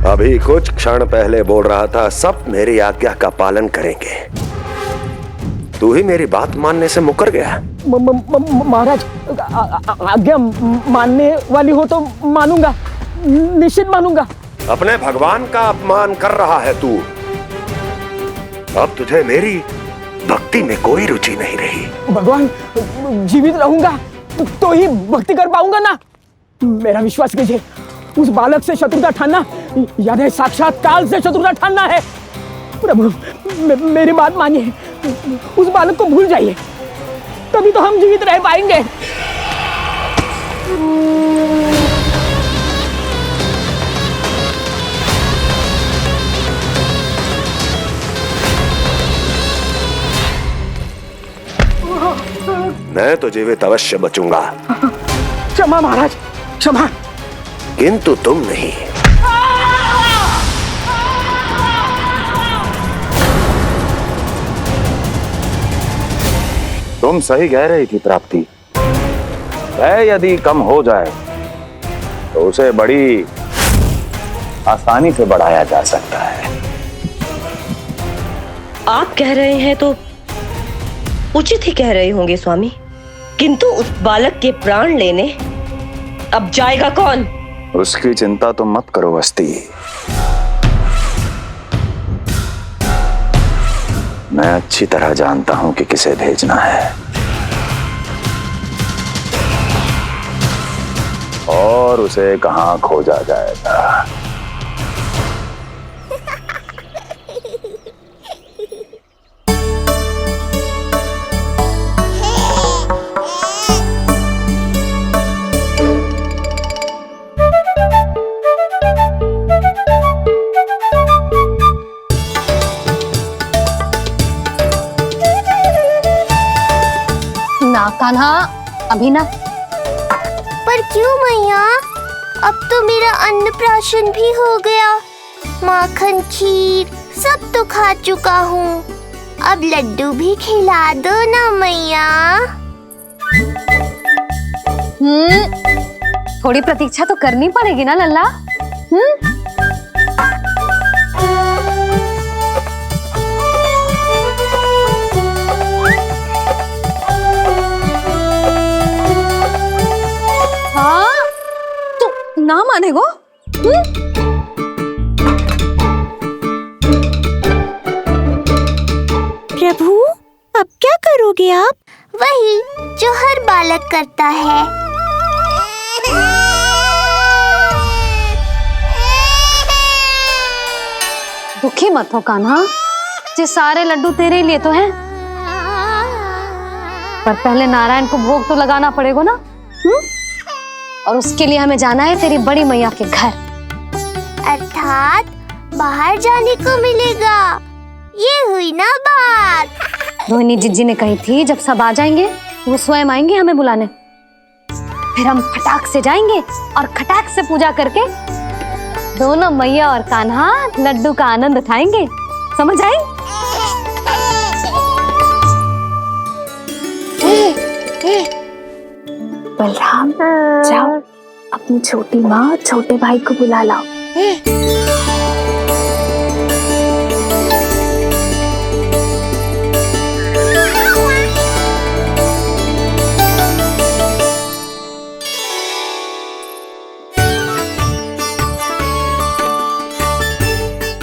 अभी कुछ क्षण पहले बोल रहा था सब मेरी आज्ञा का पालन करेंगे। तू ही मेरी बात मानने से मुकर गया। महाराज, आज्ञा मानने वाली हो तो मानूंगा, निश्चित मानूंगा। अपने भगवान का अपमान कर रहा है तू। अब तुझे मेरी भक्ति में कोई रुचि नहीं रही। भगवान, जीवित रहूंगा तो ही भक्ति कर पाऊंगा ना। मेरा विश्वास कीजिए, उस बालक से शत्रुता ठानना याद है, साक्षात काल से शत्रुता ठानना है। प्रभु, मेरी बात मानिए, उस बालक को भूल जाइए, तभी तो हम जीवित रह पाएंगे। मैं तो जीवित अवश्य बचूंगा। क्षमा महाराज, क्षमा। किंतु तुम नहीं। तुम सही कह रही थी प्राप्ति। भय यदि कम हो जाए तो उसे बड़ी आसानी से बढ़ाया जा सकता है। आप कह रहे हैं तो उचित ही कह रहे होंगे स्वामी, किंतु उस बालक के प्राण लेने अब जाएगा कौन? उसकी चिंता तुम मत करो वस्ती। मैं अच्छी तरह जानता हूं कि किसे भेजना है और उसे कहां खोजा जाएगा। कान्हा, अभी ना। पर क्यों मैया? अब तो मेरा अन्नप्राशन भी हो गया, माखन खीर सब तो खा चुका हूँ। अब लड्डू भी खिला दो ना मैया। थोड़ी प्रतीक्षा तो करनी पड़ेगी ना लल्ला। ना मानेगो? प्रभु, अब क्या करोगे आप? वही जो हर बालक करता है। दुखी मत हो कान्हा, ये सारे लड्डू तेरे लिए तो हैं। पर पहले नारायण को भोग तो लगाना पड़ेगा ना। और उसके लिए हमें जाना है तेरी बड़ी मैया के घर। अर्थात बाहर जाने को मिलेगा, ये हुई ना बात। रोहिणी जिज्जी ने कही थी जब सब आ जाएंगे वो स्वयं आएंगे हमें बुलाने। फिर हम फटाक से जाएंगे और खटाक से पूजा करके दोनों मैया और कान्हा लड्डू का आनंद उठाएंगे। समझ आई? बलराम, जाओ अपनी छोटी माँ छोटे भाई को बुला लाओ।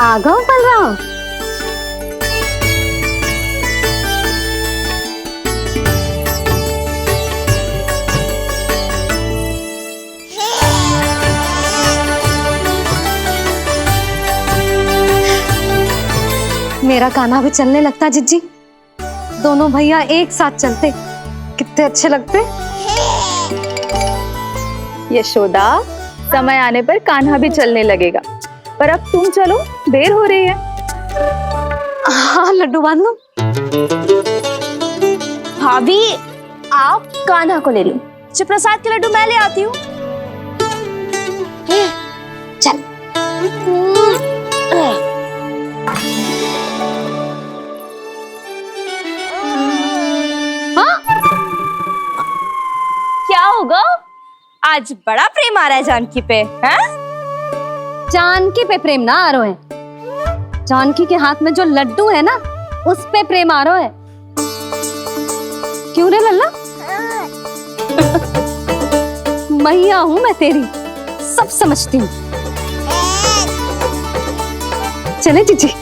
आ गओ बलराम। मेरा कान्हा भी चलने लगता जिज्जी। दोनों भैया एक साथ चलते कितने अच्छे लगते। यशोदा, समय आने पर कान्हा भी चलने लगेगा, पर अब तुम चलो, देर हो रही है। हाँ, लड्डू बांध लो। भाभी, आप कान्हा को ले लो, प्रसाद के लड्डू मैं ले आती हूँ। चल। क्या होगा? आज बड़ा प्रेम आ रहा है जानकी पे, हैं? जानकी पे प्रेम ना आरो है। जानकी के हाथ में जो लड्डू है ना, उस पे प्रेम आरो है। क्यों रे लल्ला? मैया हूं मैं तेरी, सब समझती हूँ। चले जीजी।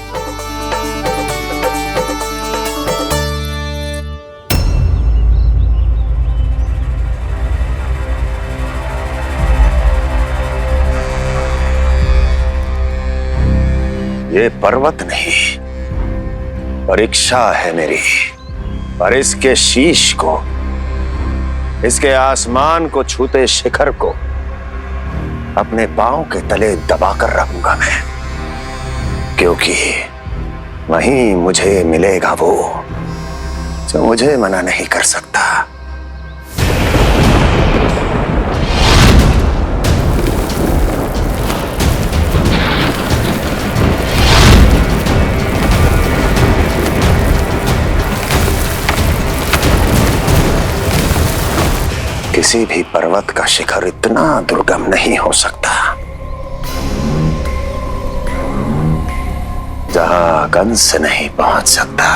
ये पर्वत नहीं, परीक्षा है मेरी। और इसके शीश को, इसके आसमान को छूते शिखर को अपने पांव के तले दबाकर रखूंगा मैं, क्योंकि वहीं मुझे मिलेगा वो जो मुझे मना नहीं कर सकता। किसी भी पर्वत का शिखर इतना दुर्गम नहीं हो सकता जहां कंस नहीं पहुंच सकता।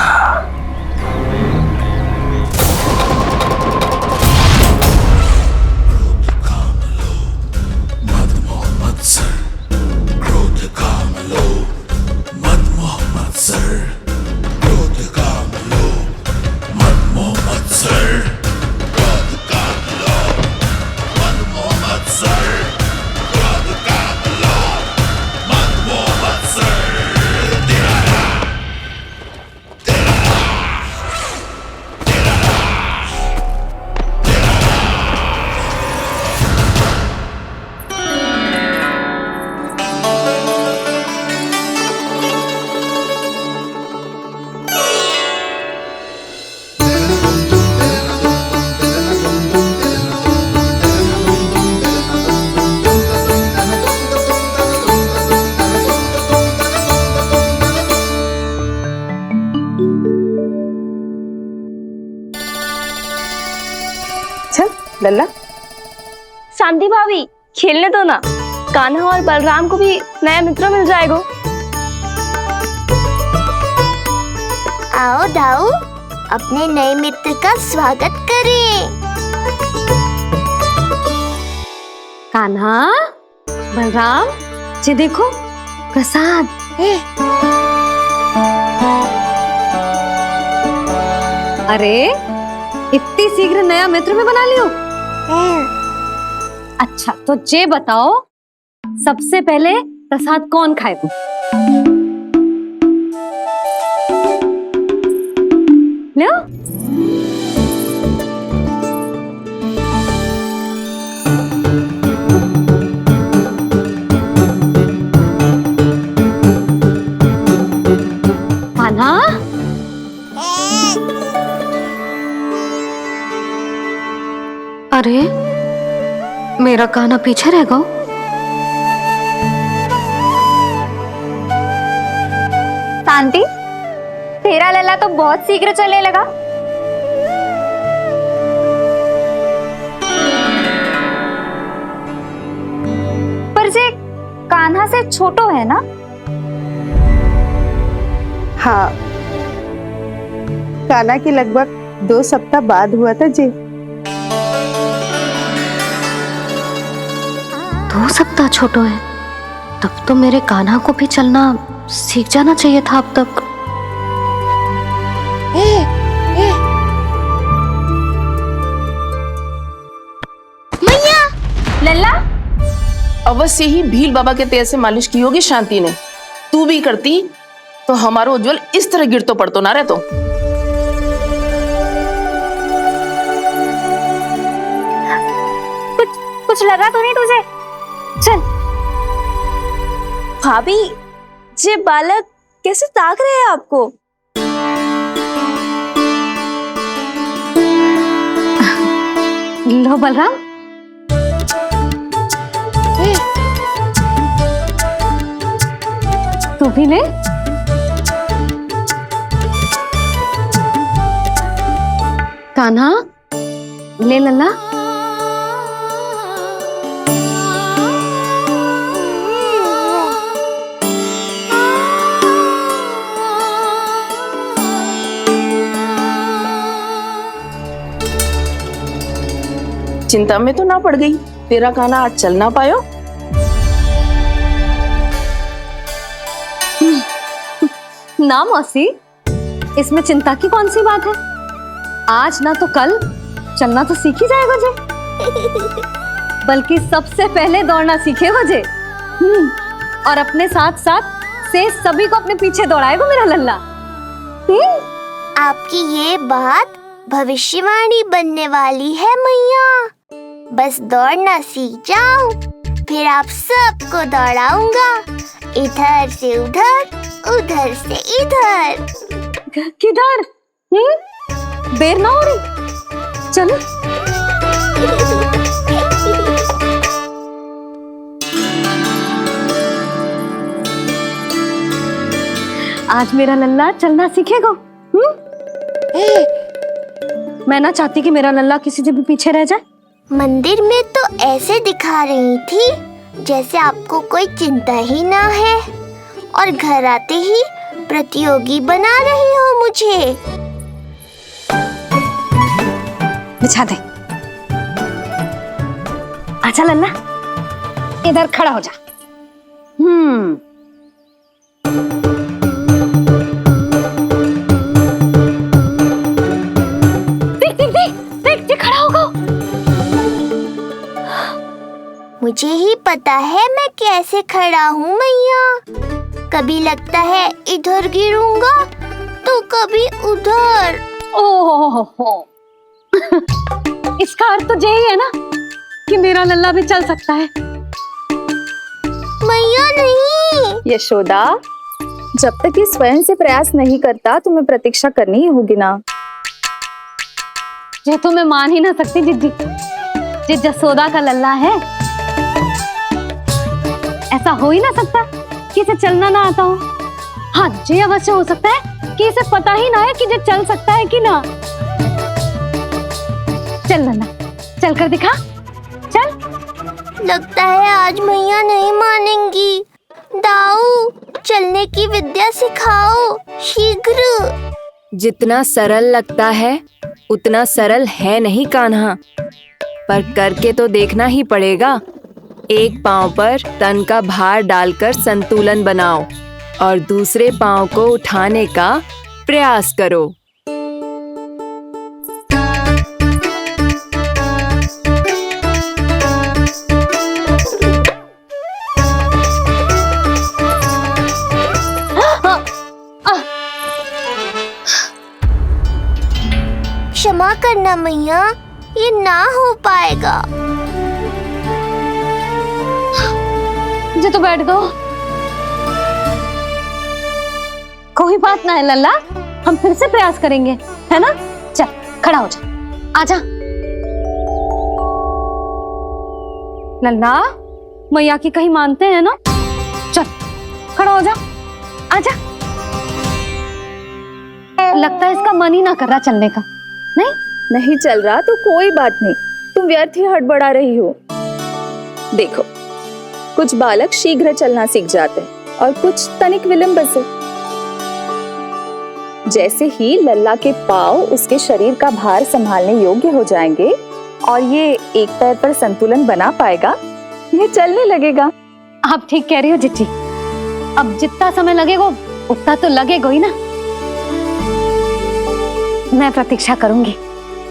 लल्ला, शांति भाभी खेलने दो ना, कान्हा और बलराम को भी नया मित्र मिल जाएगा। आओ दाऊ, अपने नए मित्र का स्वागत करें। कान्हा, बलराम, ये देखो प्रसाद। अरे इतनी शीघ्र नया मित्र में बना लियो? अच्छा तो ये बताओ, सबसे पहले प्रसाद कौन खाएगा? लो। कान्हा, अरे मेरा कान्हा पीछे रह गया। शांति, तेरा लल्ला तो बहुत शीघ्र चलने लगा। पर जे कान्हा से छोटो है ना? हाँ, कान्हा की लगभग 2 सप्ताह बाद हुआ था जी। 2 सप्ताह छोटो है, तब तो मेरे कान्हा को भी चलना सीख जाना चाहिए था अब तक। मैया, लल्ला, अवश्य ही भील बाबा के तेल से मालिश की होगी शांति ने। तू भी करती तो हमारा उज्जवल इस तरह गिर तो पड़तो ना रहतो। कुछ लगा तो नहीं तुझे? चल। भाभी, ये बालक कैसे ताक रहे हैं आपको? लो बलराम। तू भी ले। कान्हा, ले लल्ला। चिंता में तो ना पड़ गई, तेरा कान्हा आज चल ना पायो। ना मौसी, इसमें चिंता की कौन सी बात है। आज ना तो कल चलना तो सीख ही जाएगा जे। बल्कि सबसे पहले दौड़ना सीखेगा जे। और अपने साथ साथ से सभी को अपने पीछे दौड़ाएगा मेरा लल्ला। आपकी ये बात भविष्यवाणी बनने वाली है मैया। बस दौड़ना सीख जाऊं, फिर आप सबको दौड़ाऊंगा, इधर से उधर, उधर से इधर। किधर? देर ना हो रही, चलो। आज मेरा लल्ला चलना सीखेगा। मैं ना चाहती कि मेरा लल्ला किसी से भी पीछे रह जाए। मंदिर में तो ऐसे दिखा रही थी जैसे आपको कोई चिंता ही ना है, और घर आते ही प्रतियोगी बना रही हो मुझे। बिछा दे। आजा लल्ला, इधर खड़ा हो जा। देख खड़ा होगा। मुझे ही पता है मैं कैसे खड़ा हूँ मैया। कभी लगता है इधर गिरूंगा तो कभी उधर। ओह, इसका अर्थ तो यही है ना कि मेरा लल्ला भी चल सकता है। मैया नहीं। यशोदा, जब तक ये स्वयं से प्रयास नहीं करता तुम्हें प्रतीक्षा करनी ही होगी ना। ये तो मैं मान ही ना सकती जिद्दी, ये जसोदा का लल्ला है। ऐसा हो ही ना सकता कि इसे चलना ना आता हो। हाँ, ये अवश्य हो सकता है कि इसे पता ही ना है कि ये चल सकता है कि ना। चल लल्ला, चल कर दिखा, चल। लगता है आज मैया नहीं मानेंगी। दाऊ, चलने की विद्या सिखाओ शीघ्र। जितना सरल लगता है उतना सरल है नहीं कान्हा, पर करके तो देखना ही पड़ेगा। एक पांव पर तन का भार डालकर संतुलन बनाओ और दूसरे पांव को उठाने का प्रयास करो। क्षमा करना मैया, ये ना हो पाएगा। मुझे तो बैठ दो। कोई बात ना है लल्ला, हम फिर से प्रयास करेंगे, है ना। चल खड़ा हो जा, आजा। लल्ला, मैया की कहीं मानते हैं ना। चल खड़ा हो जा, आजा। लगता है इसका मन ही ना कर रहा चलने का। नहीं चल रहा तो कोई बात नहीं, तुम व्यर्थ ही हड़बड़ा रही हो। देखो, कुछ बालक शीघ्र चलना सीख जाते हैं और कुछ तनिक विलंब से। जैसे ही लल्ला के पांव उसके शरीर का भार संभालने योग्य हो जाएंगे और ये एक पैर पर संतुलन बना पाएगा, ये चलने लगेगा। आप ठीक कह रही हो जिज्जी। अब जितना समय लगेगा उतना तो लगेगा ही ना। मैं प्रतीक्षा करूंगी।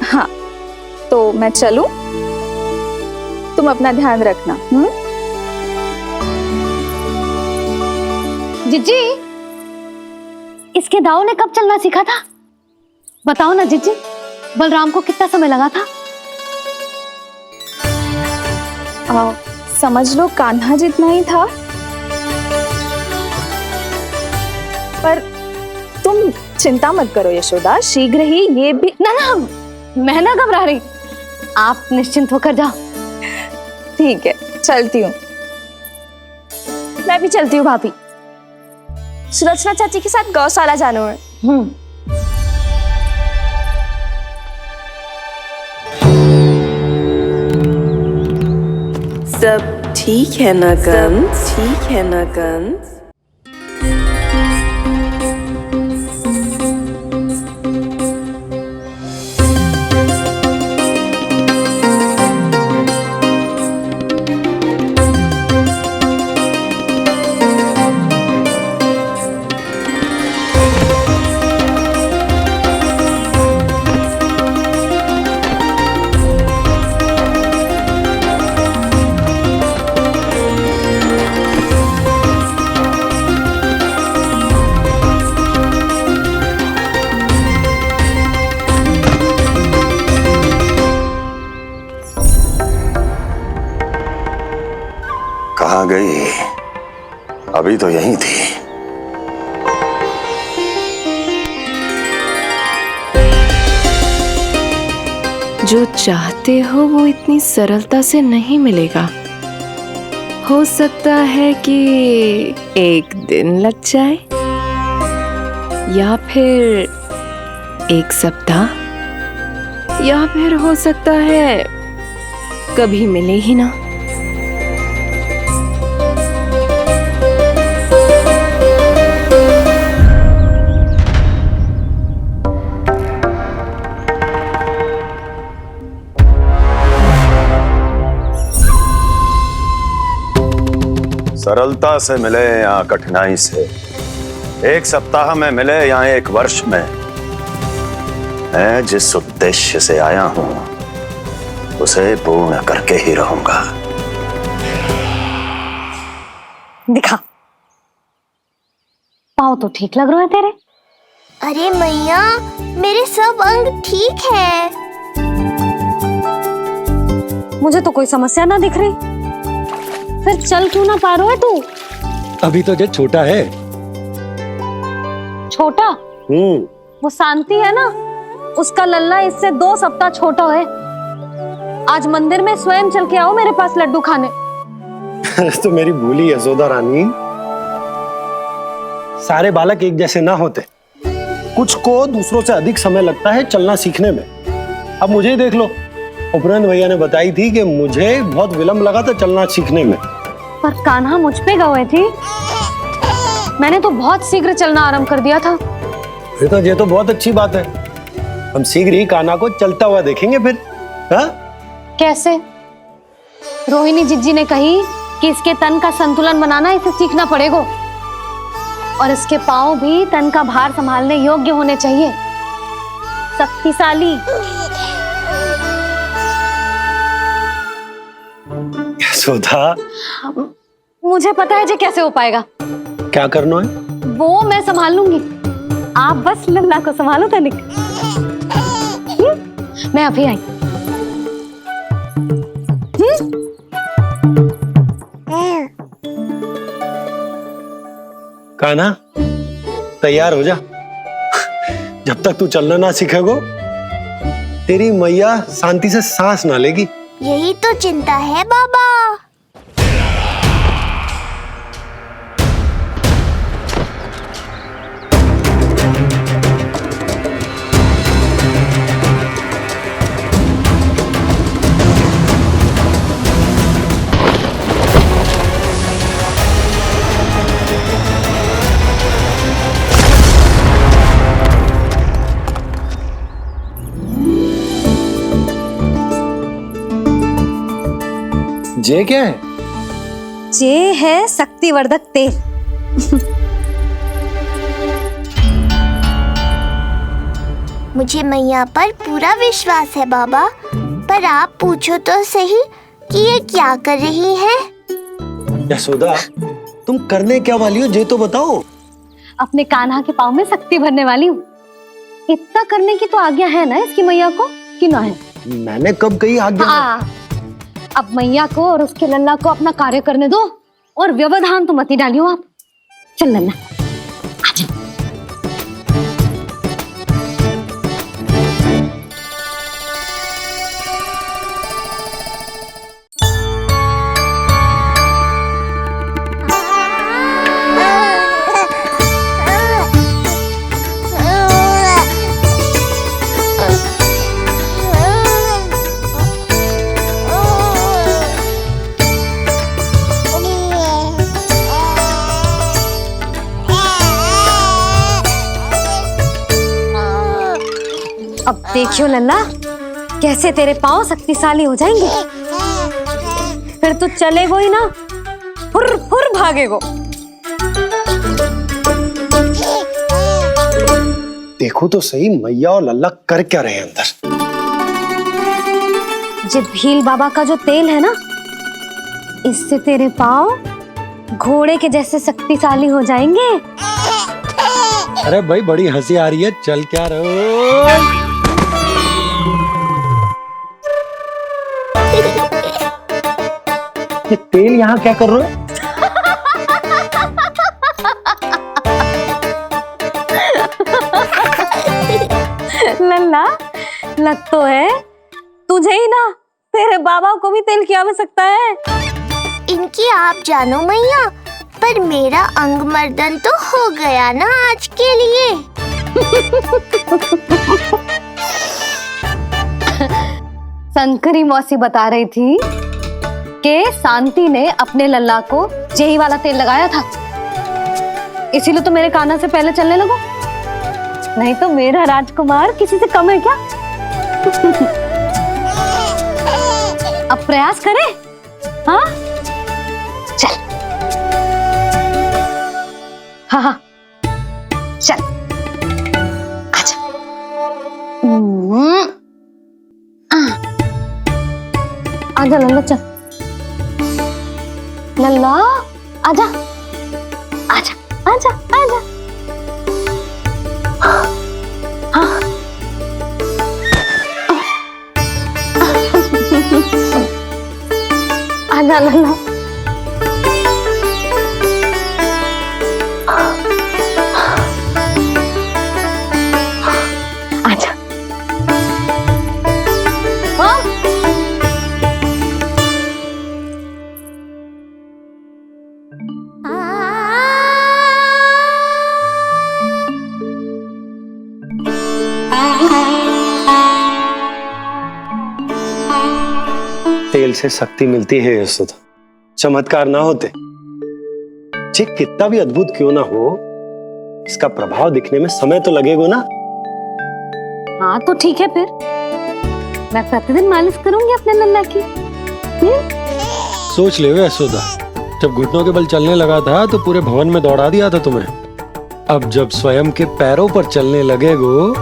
हाँ, तो मैं चलूं? तुम अपना ध्यान रखना। जिज्जी, इसके दाऊ ने कब चलना सीखा था? बताओ ना जिज्जी। बलराम को कितना समय लगा था? समझ लो कान्हा जितना ही था। पर तुम चिंता मत करो यशोदा, शीघ्र ही ये भी। ना, मैं ना घबरा रही, आप निश्चिंत होकर जाओ। ठीक है, चलती हूँ। मैं भी चलती हूँ भाभी। सुलोचना चाची के साथ गौशाला जाना है। सब ठीक है ना कंस? ठीक है ना कंस? अभी तो यहीं थी। जो चाहते हो वो इतनी सरलता से नहीं मिलेगा। हो सकता है कि एक दिन लग जाए या फिर एक सप्ताह, या फिर हो सकता है कभी मिले ही ना। सरलता से मिले या कठिनाई से, एक सप्ताह में मिले या एक वर्ष में, मैं जिस उद्देश्य से आया हूं उसे पूर्ण करके ही रहूंगा। दिखा, पाँव तो ठीक लग रहे हैं तेरे। अरे मैया, मेरे सब अंग ठीक है। मुझे तो कोई समस्या ना दिख रही। फिर चल क्यों ना पा रहा है तू? अभी तो जो छोटा है। छोटा? वो शांति है ना, उसका लल्ला इससे 2 सप्ताह छोटा है। आज मंदिर में स्वयं चल के आओ मेरे पास लड्डू खाने। तो मेरी भूली यशोदा रानी, सारे बालक एक जैसे ना होते। कुछ को दूसरों से अधिक समय लगता है चलना सीखने में। अब मुझे ही देख लो, उपरांत भैया ने बताई थी कि मुझे बहुत विलंब लगा था चलना सीखने में। पर कान्हा मुझ पे गए थी, मैंने तो बहुत शीघ्र चलना आरंभ कर दिया था। फिर तो ये तो बहुत अच्छी बात है। हम शीघ्र ही कान्हा को चलता हुआ देखेंगे फिर। हाँ? कैसे? रोहिणी जिज्जी ने कही कि इसके तन का संतुलन बनाना इसे सीखना पड़ेगा, और इसके पांव भी तन का भार संभालने योग्य होने चाहिए, शक्तिशाली। यशोदा, मुझे पता है जी कैसे हो पाएगा। क्या करना है? वो मैं संभाल लूंगी, आप बस लल्ला को संभालो तनिक। मैं अभी आई। कान्हा, तैयार हो जा। जब तक तू चलना ना सीखेगो, तेरी मैया शांति से सांस ना लेगी। यही तो चिंता है बाबा। जे क्या है? जे है शक्तिवर्धक तेल। मुझे मैया पर पूरा विश्वास है बाबा, पर आप पूछो तो सही कि ये क्या कर रही है। यशोदा, तुम करने क्या वाली हो, ये तो बताओ। अपने कान्हा के पाँव में शक्ति भरने वाली हूँ। इतना करने की तो आज्ञा है ना इसकी मैया को, कि ना है? मैंने कब कही आज्ञा? अब मैया को और उसके लल्ला को अपना कार्य करने दो, और व्यवधान तो मत ही डालियो आप। चल लल्ला, आजा। अब देखियो लल्ला, कैसे तेरे पांव शक्तिशाली हो जाएंगे। फिर तू चलेगो ही ना, फुर फुर भागेगो। देखो तो सही, मैया और लल्ला कर क्या रहे हैं अंदर। जो भील बाबा का जो तेल है ना, इससे तेरे पांव घोड़े के जैसे शक्तिशाली हो जाएंगे। अरे भाई, बड़ी हंसी आ रही है, चल क्या रहो। ये तेल यहाँ क्या कर रहे हो? लग तो है तुझे ही ना, तेरे बाबा को भी तेल की आवश्यकता है। इनकी आप जानो मैया, पर मेरा अंग मर्दन तो हो गया ना आज के लिए। शंकरी मौसी बता रही थी कि शांति ने अपने लल्ला को यही वाला तेल लगाया था, इसीलिए तो मेरे कान्हा से पहले चलने लगो, नहीं तो मेरा राजकुमार किसी से कम है क्या? अब प्रयास करें, हाँ चल, हाँ हाँ चल, आजा। आजा लल्ला, चल लल्ला, आजा आजा आजा आजा। हाँ आजा लल्ला। आजा। हाँ तेल से शक्ति मिलती है यशोदा, चमत्कार ना होते, जे कितना भी अद्भुत क्यों ना हो, इसका प्रभाव दिखने में समय तो लगेगा ना। हाँ तो ठीक है, फिर मैं प्रतिदिन मालिश करूंगी अपने लल्ला की। सोच ले यशोदा, जब घुटनों के बल चलने लगा था तो पूरे भवन में दौड़ा दिया था तुम्हें, अब जब स्वयं के पैरों पर चलने लगेगो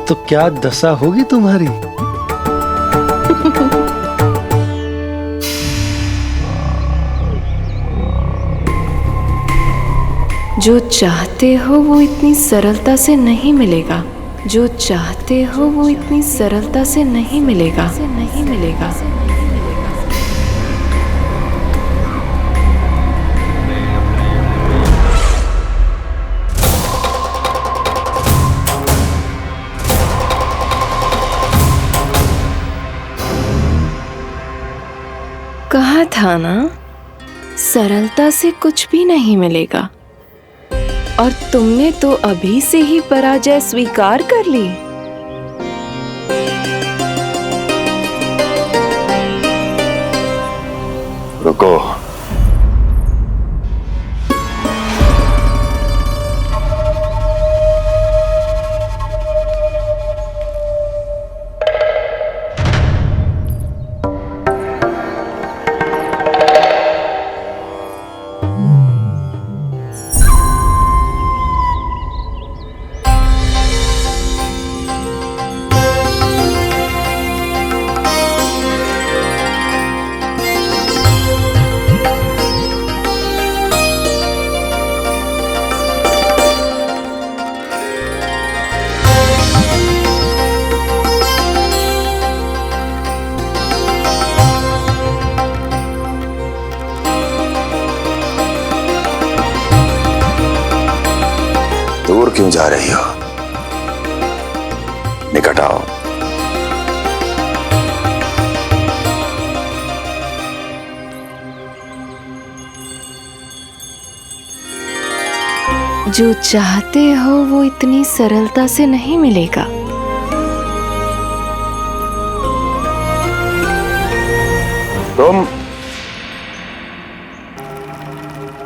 तो क्या दशा होगी तुम्हारी। जो चाहते हो वो इतनी सरलता से नहीं मिलेगा, जो चाहते हो वो इतनी सरलता से नहीं मिलेगा, नहीं मिलेगा। कहा था ना, सरलता से कुछ भी नहीं मिलेगा, और तुमने तो अभी से ही पराजय स्वीकार कर ली। रुको, दूर क्यों जा रही हो? निकट आओ। जो चाहते हो वो इतनी सरलता से नहीं मिलेगा।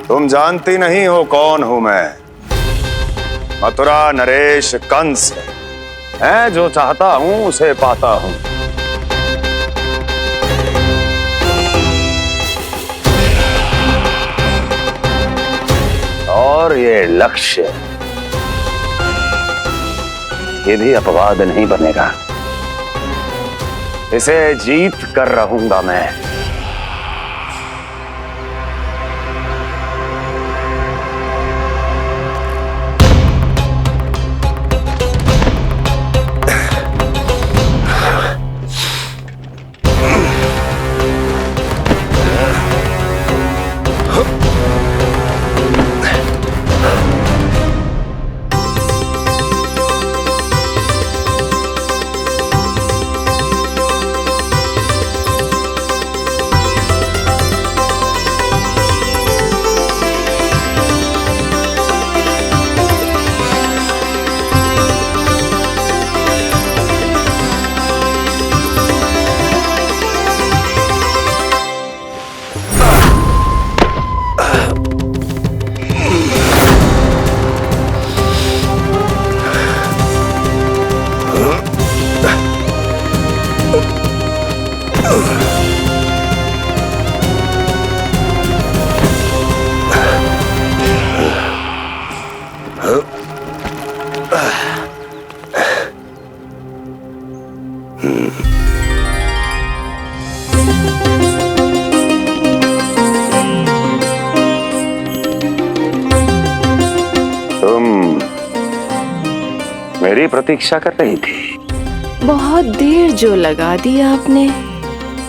तुम जानती नहीं हो कौन हूं मैं। मथुरा नरेश कंस है, जो चाहता हूं उसे पाता हूं। और ये लक्ष्य, ये भी अपवाद नहीं बनेगा। इसे जीत कर रहूंगा मैं। मेरी प्रतीक्षा कर रही थी। बहुत देर जो लगा दी आपने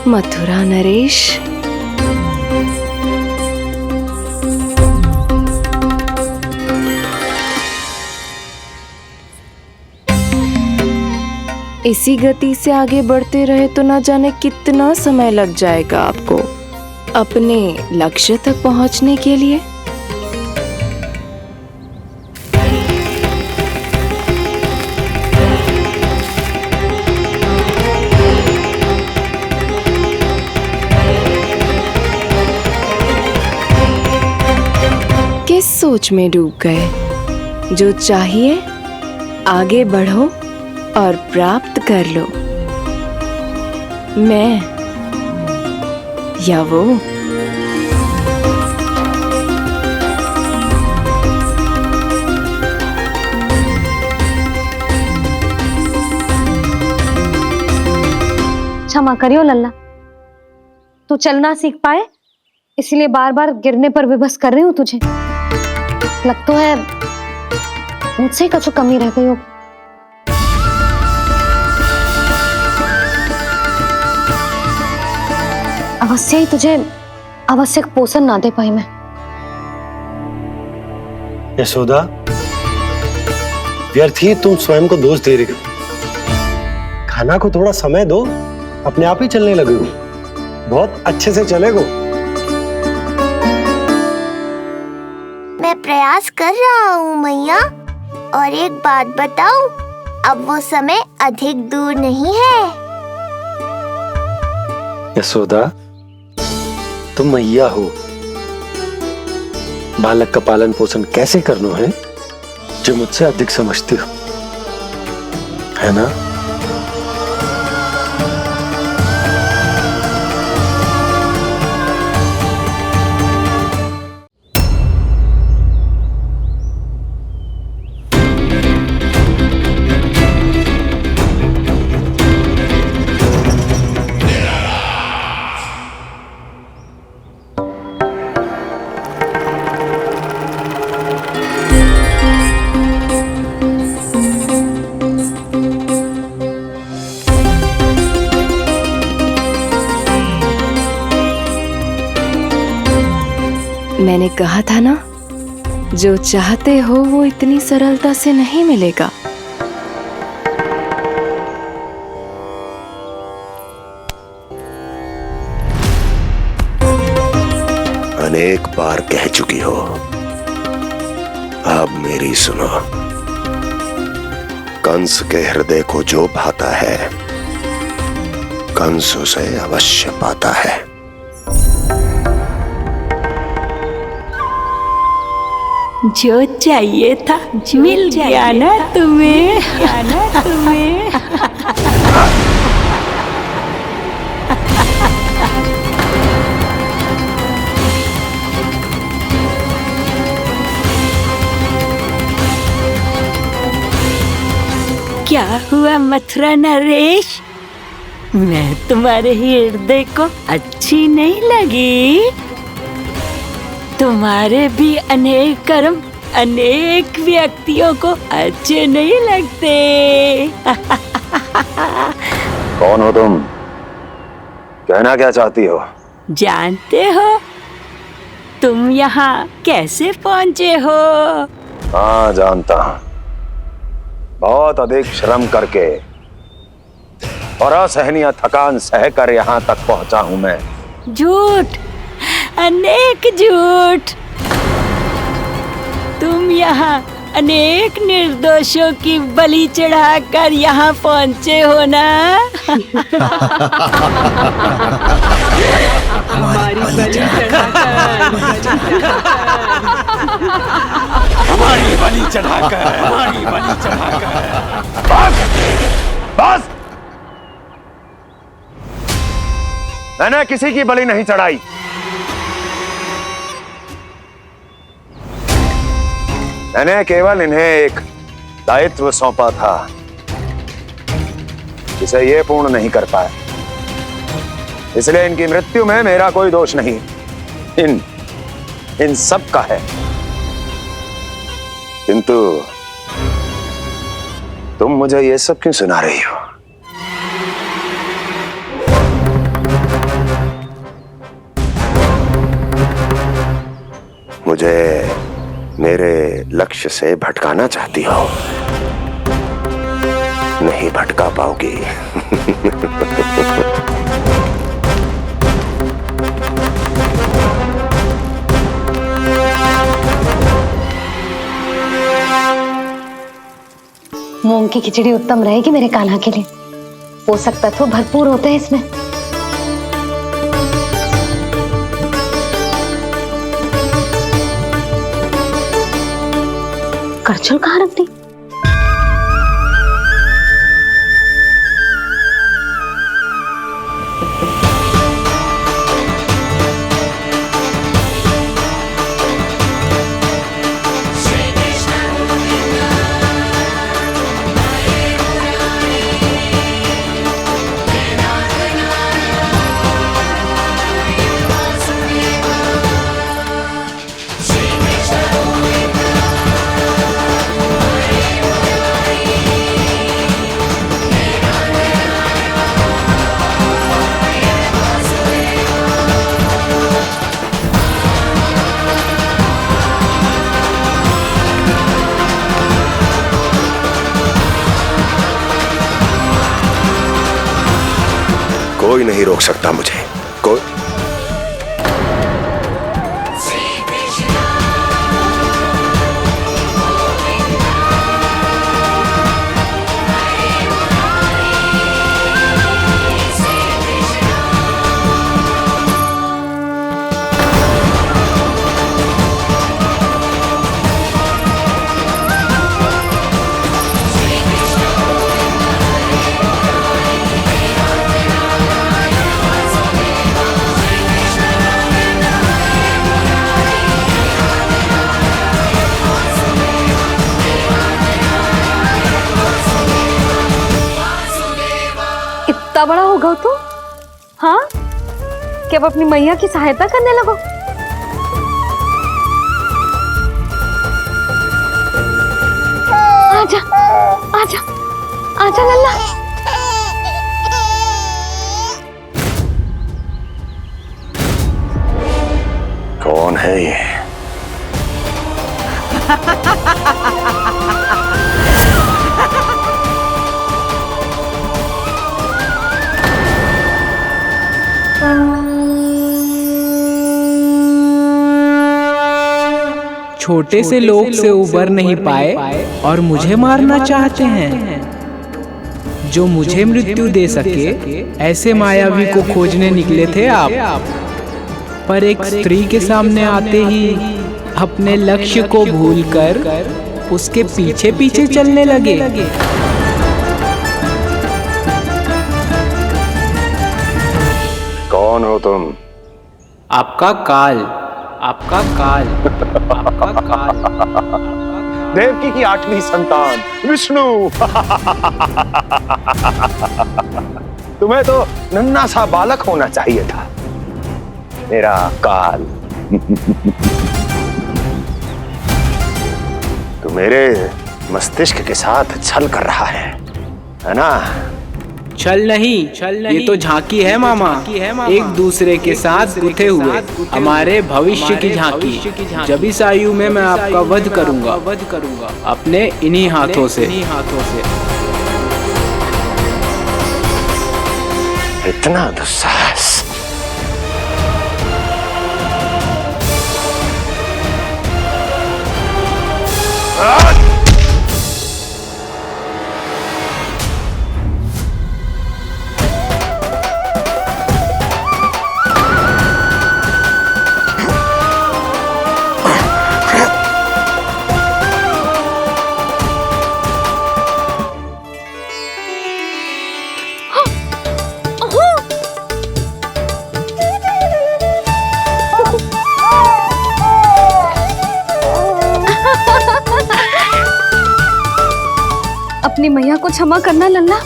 मथुरा नरेश। इसी गति से आगे बढ़ते रहे तो ना जाने कितना समय लग जाएगा आपको अपने लक्ष्य तक पहुंचने के लिए। किस सोच में डूब गए? जो चाहिए आगे बढ़ो और प्राप्त कर लो। मैं या वो? क्षमा करियो लल्ला, तू चलना सीख पाए इसलिए बार बार गिरने पर विवश कर रही हूँ तुझे। लग तो है मुझसे ही कुछ कमी रह गई हो। अवश्य ही तुझे आवश्यक पोषण ना दे पाई मैं। यशोदा, व्यर्थ ही तुम स्वयं को दोष दे रही हो। खाना को थोड़ा समय दो, अपने आप ही चलने लगेगो, बहुत अच्छे से चलेगो। मैं प्रयास कर रहा हूँ मैया। और एक बात बताऊं, अब वो समय अधिक दूर नहीं है। यशोदा, तुम मैया हो, बालक का पालन पोषण कैसे करना है जो मुझसे अधिक समझती हो, है ना? मैंने कहा था ना, जो चाहते हो वो इतनी सरलता से नहीं मिलेगा। अनेक बार कह चुकी हो, अब मेरी सुनो। कंस के हृदय को जो भाता है, कंस उसे अवश्य पाता है। जो चाहिए था मिल गया ना तुम्हें। क्या हुआ मथुरा नरेश, मैं तुम्हारे हृदय को अच्छी नहीं लगी? तुम्हारे भी अनेक कर्म अनेक व्यक्तियों को अच्छे नहीं लगते। कौन हो तुम? कहना क्या चाहती हो? जानते हो तुम यहाँ कैसे पहुँचे हो? हाँ, जानता हूँ। बहुत अधिक श्रम करके और असहनीय थकान सहकर यहाँ तक पहुँचा हूँ मैं। झूठ, अनेक झूठ। तुम यहाँ अनेक निर्दोषों की बलि चढ़ाकर यहाँ पहुँचे हो ना? हमारी बलि चढ़ाकर, हमारी बलि चढ़ाकर। बस, बस। मैंने किसी की बलि नहीं चढ़ाई। मैंने केवल इन्हें एक दायित्व सौंपा था जिसे ये पूर्ण नहीं कर पाए, इसलिए इनकी मृत्यु में मेरा कोई दोष नहीं, इन सब का है। तुम मुझे ये सब क्यों सुना रही हो? मुझे मेरे लक्ष्य से भटकाना चाहती हो? नहीं भटका पाओगी। मूंग की खिचड़ी उत्तम रहेगी मेरे कान्हा के लिए। पोषक तत्व भरपूर होते हैं इसमें। करछुल कहाँ रख दी? कोई नहीं रोक सकता मुझे। कोई इतना बड़ा हो गया तू? हाँ, कि अब अपनी मैया की सहायता करने लगो। आजा, आजा, आजा लल्ला। कौन है ये? छोटे से लोग से उबर नहीं पाए और मुझे मारना चाहते हैं। जो मुझे मृत्यु दे सके ऐसे मायावी को खोजने निकले थे आप, पर एक स्त्री के सामने आते ही अपने लक्ष्य को भूलकर उसके पीछे पीछे चलने लगे। कौन हो तुम? आपका काल, आपका काल, आपका काल। देवकी की 8वीं संतान विष्णु। तुम्हें तो नन्हा सा बालक होना चाहिए था। मेरा काल। तू मेरे मस्तिष्क के साथ छल कर रहा है ना? छल नहीं, ये तो झांकी है मामा। एक दूसरे के साथ गुथे हुए हमारे भविष्य की झांकी। जब इस आयु में मैं आपका वध करूंगा अपने इन्हीं हाथों से। इतना दुस्साहस! अपनी मैया को क्षमा करना लल्ला।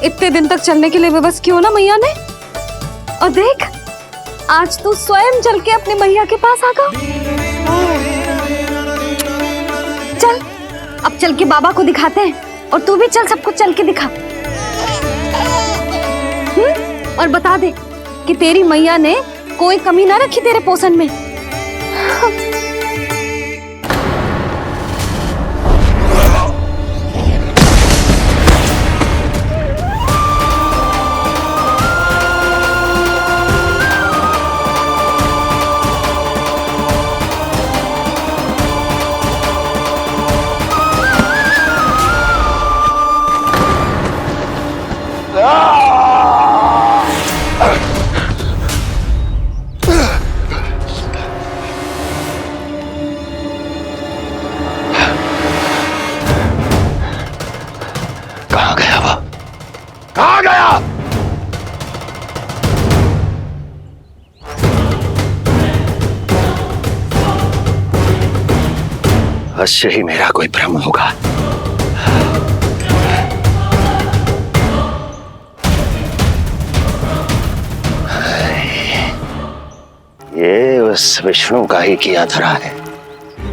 इतने दिन तक चलने के लिए विवश क्यों ना मैया ने। और देख, आज तू स्वयं चल के अपनी मैया के पास आ गया। चल, अब चल के बाबा को दिखाते हैं और तू भी चल, सब कुछ चल के दिखा। और बता दे कि तेरी मैया ने कोई कमी ना रखी तेरे पोषण में। कहाँ गया वो? कहाँ गया? अवश्य ही मेरा कोई भ्रम होगा। ये उस विष्णु का ही किया धरा है।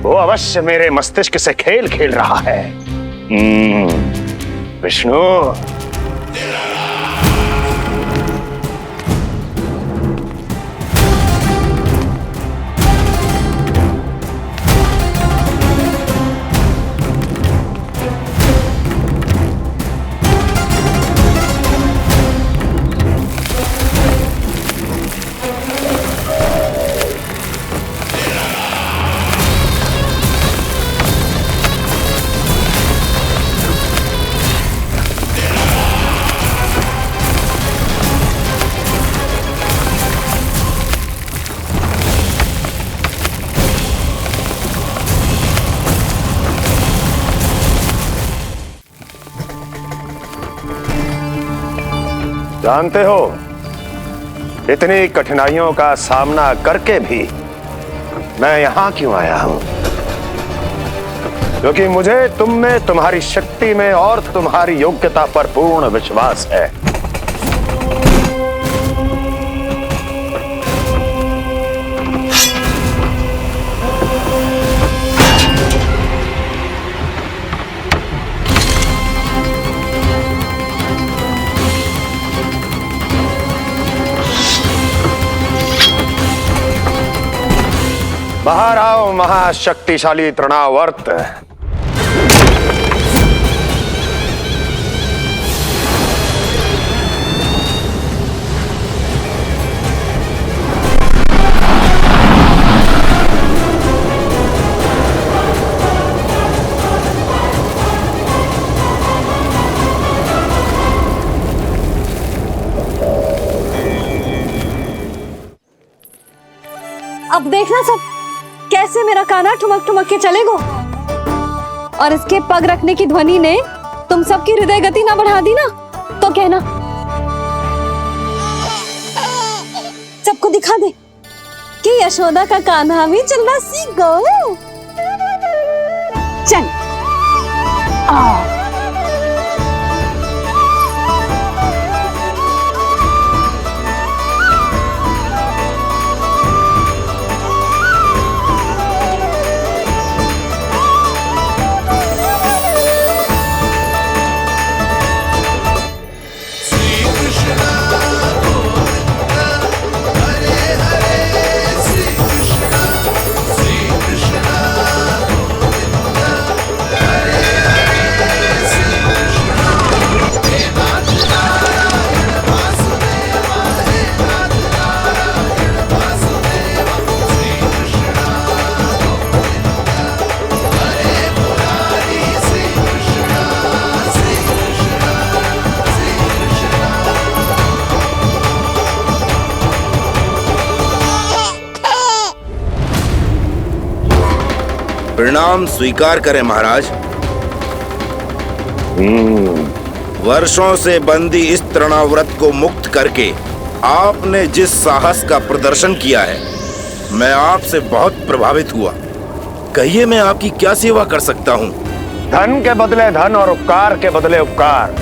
वो अवश्य मेरे मस्तिष्क से खेल खेल रहा है। विष्णु, जानते हो इतनी कठिनाइयों का सामना करके भी मैं यहां क्यों आया हूं? क्योंकि मुझे तुम में, तुम्हारी शक्ति में और तुम्हारी योग्यता पर पूर्ण विश्वास है। बाहर आओ महाशक्तिशाली तृणावर्त। अब देखना सब कैसे मेरा कान्हा ठुमक ठुमक के चलेगो, और इसके पग रखने की ध्वनि ने तुम सबकी हृदय गति ना बढ़ा दी ना, तो कहना। सबको दिखा दे कि यशोदा का कान्हा भी चलना सीख गो। चल आ प्रणाम स्वीकार करें महाराज। वर्षों से बंदी इस तृणाव्रत को मुक्त करके आपने जिस साहस का प्रदर्शन किया है, मैं आपसे बहुत प्रभावित हुआ। कहिए मैं आपकी क्या सेवा कर सकता हूँ? धन के बदले धन और उपकार के बदले उपकार,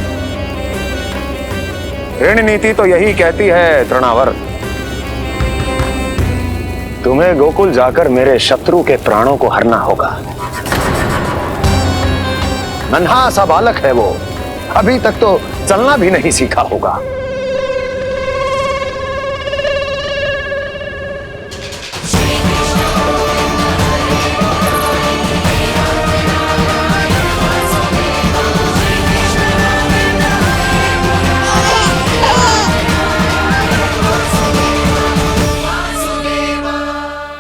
ऋण नीति तो यही कहती है तृणावर्त। तुम्हें गोकुल जाकर मेरे शत्रु के प्राणों को हरना होगा। नन्हा सा बालक है वो, अभी तक तो चलना भी नहीं सीखा होगा।